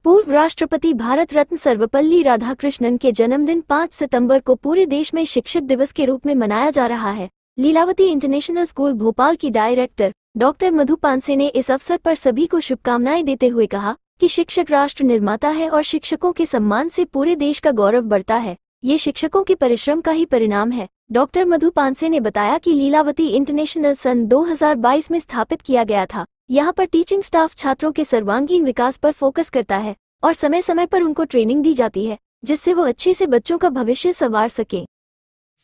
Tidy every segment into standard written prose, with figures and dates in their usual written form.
पूर्व राष्ट्रपति भारत रत्न सर्वपल्ली राधाकृष्णन के जन्मदिन 5 सितंबर को पूरे देश में शिक्षक दिवस के रूप में मनाया जा रहा है। लीलावती इंटरनेशनल स्कूल भोपाल की डायरेक्टर डॉक्टर मधु पानसे ने इस अवसर पर सभी को शुभकामनाएं देते हुए कहा कि शिक्षक राष्ट्र निर्माता है और शिक्षकों के सम्मान से पूरे देश का गौरव बढ़ता है। ये शिक्षकों के परिश्रम का ही परिणाम है। डॉक्टर मधु पानसे ने बताया कि लीलावती इंटरनेशनल सन 2022 में स्थापित किया गया था। यहाँ पर टीचिंग स्टाफ छात्रों के सर्वांगीण विकास पर फोकस करता है और समय समय पर उनको ट्रेनिंग दी जाती है जिससे वो अच्छे से बच्चों का भविष्य संवार सकें।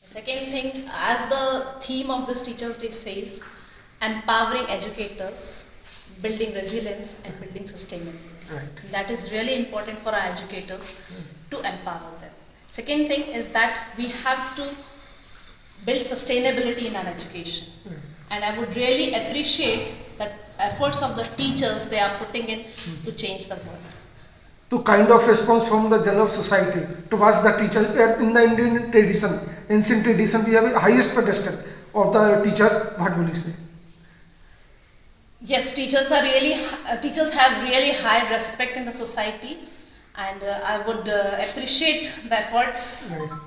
Second thing, as the theme of this Teachers' Day says, empowering educators, building resilience and building sustainability. Right. That is really important for our educators to empower them. Second thing is that we have to build sustainability in our education. And I would really appreciate the efforts of the teachers they are putting in to change the world. To kind of response from the general society towards the teacher in the Indian tradition, ancient tradition, we have the highest pedestal of the teachers. What will you say? Yes, teachers have really high respect in the society, and I would appreciate the efforts. Right.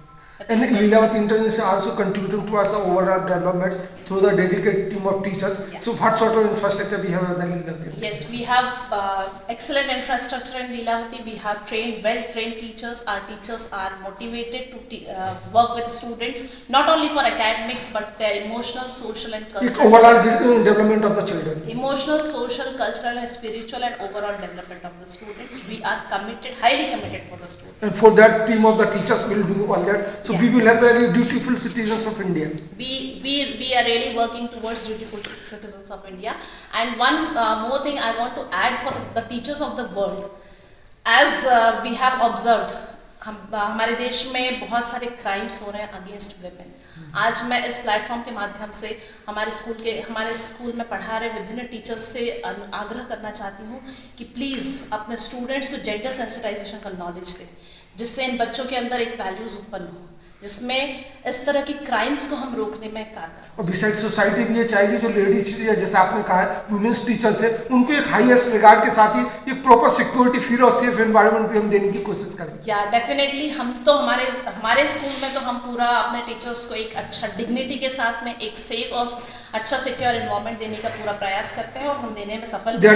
And Leelavati International also contributing towards the overall development through the dedicated team of teachers. Yeah. So what sort of infrastructure we have at the Leelavati? Yes, we have excellent infrastructure in Leelavati. We have well-trained teachers. Our teachers are motivated to work with students, not only for academics, but their emotional, social and cultural. It's overall development of the children. Emotional, social, cultural and spiritual and overall development of the students. We are committed, highly committed for the students. And for that team of the teachers will do all that. So we will have very dutiful citizens of India. We are really working towards dutiful citizens of India. And one more thing I want to add for the teachers of the world. As we have observed, हमारे देश में बहुत सारे crimes हो रहे हैं against women. आज मैं इस प्लेटफॉर्म के माध्यम से हमारे स्कूल में पढ़ा रहे विभिन्न टीचर्स से आग्रह करना चाहती हूँ कि प्लीज़ अपने स्टूडेंट्स को जेंडर सेंसिटाइजेशन का नॉलेज दें, जिससे इन बच्चों के अंदर एक वैल्यूज उत्पन्न हो, जिसमें इस तरह की क्राइम्स को हम रोकने में कारगर हो। और बिसाइड सोसाइटी भी ये चाहेगी जो लेडीज टीचर जैसे आपने कहा है वुमेन्स टीचर्स है उनको एक हाईएस्ट रिगार्ड के साथ ही एक प्रॉपर सिक्योरिटी फील और सेफ एनवायरनमेंट भी हम देने की कोशिश करें। या डेफिनेटली हम तो हमारे स्कूल में तो हम पूरा अपने टीचर्स को एक अच्छा डिग्निटी के साथ में एक सेफ और अच्छा सिक्योर एनवायरनमेंट देने का पूरा प्रयास करते हैं और हम देने में सफल भी हैं।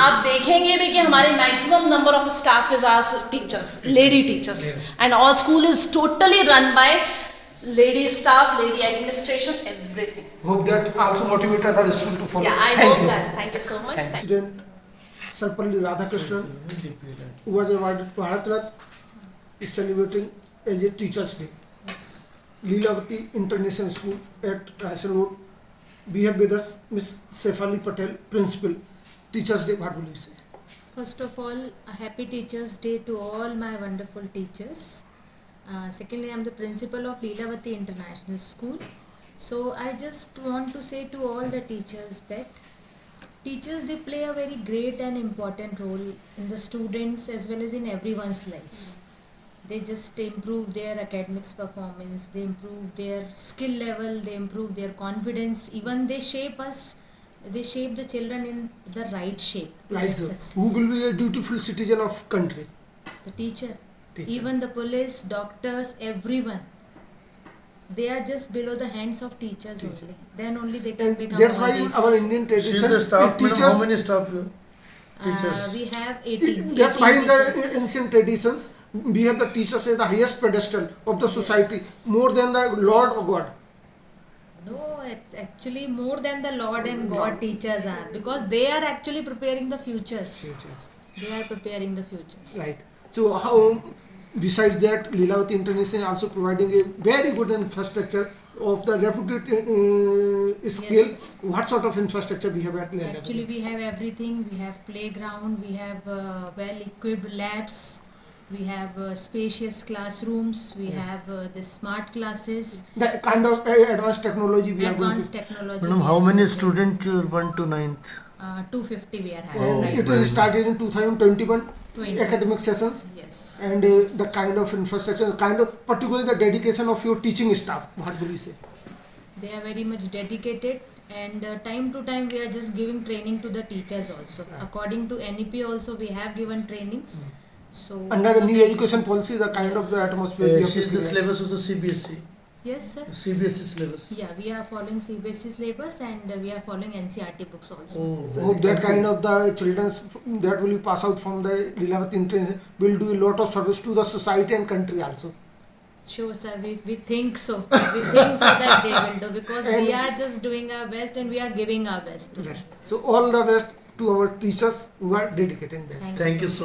आप देखेंगे भी कि हमारे maximum number of staff is our teachers, lady teachers, and all school is totally run by lady staff, lady administration, everything. Hope that also motivated other students to follow. Yeah, I hope that. Thank you so much. President Sarvapalli Radhakrishnan, who was awarded Bharat Ratna, is celebrating as a Teachers' Day. Yes. Leelavati International School at Raisen Road. We have with us Miss Sefali Patel, Principal. Teachers' Day, what will you say? First of all, a happy Teachers' Day to all my wonderful teachers. Secondly, I am the principal of Leelavati International School. So I just want to say to all the teachers that teachers, they play a very great and important role in the students as well as in everyone's life. They just improve their academics performance, they improve their skill level, they improve their confidence, even they shape us, they shape the children in the right shape. Right, sir. Who will be a dutiful citizen of country? The teacher. Even the police, doctors, everyone, they are just below the hands of teachers only. Then only they can become. That's why in our Indian tradition, teachers. How many staff? Teachers. We have 18. That's why in the teachers. ancient traditions, we have the teachers as the highest pedestal of the society, more than the Lord or God. No, actually more than the Lord and God teachers are, because they are actually preparing the futures. They are preparing the futures. Right. So how? Besides that, Leelavati International is also providing a very good infrastructure of the reputed scale. Yes. What sort of infrastructure we have at Leelavati? Actually, we have everything. We have playground, we have well-equipped labs, we have spacious classrooms, we have the smart classes. The kind of advanced technology we have. Advanced technology. Madam, how many students 1 to 9th? 250 we are having right It now. was started in 2021 20. academic sessions. Yes. And the kind of infrastructure, particularly the dedication of your teaching staff, what will you say? They are very much dedicated, and time to time we are just giving training to the teachers also. According to NEP also we have given trainings. So Under so the new they- education policy, the kind of the Yes, yes. atmosphere we have She's to the create. syllabus of the CBSE. Yes, sir. CBSE syllabus. Yeah, we are following CBSE syllabus, and we are following NCRT books also. Oh, very Hope that good. kind of the children's that will be pass out from the Leelavati International will do a lot of service to the society and country also. Sure, sir. We think so. We think so that they will do, because And- we are just doing our best and we are giving our best. Yes. So all the best to our teachers who are dedicating that. Thank Thank you you so so much.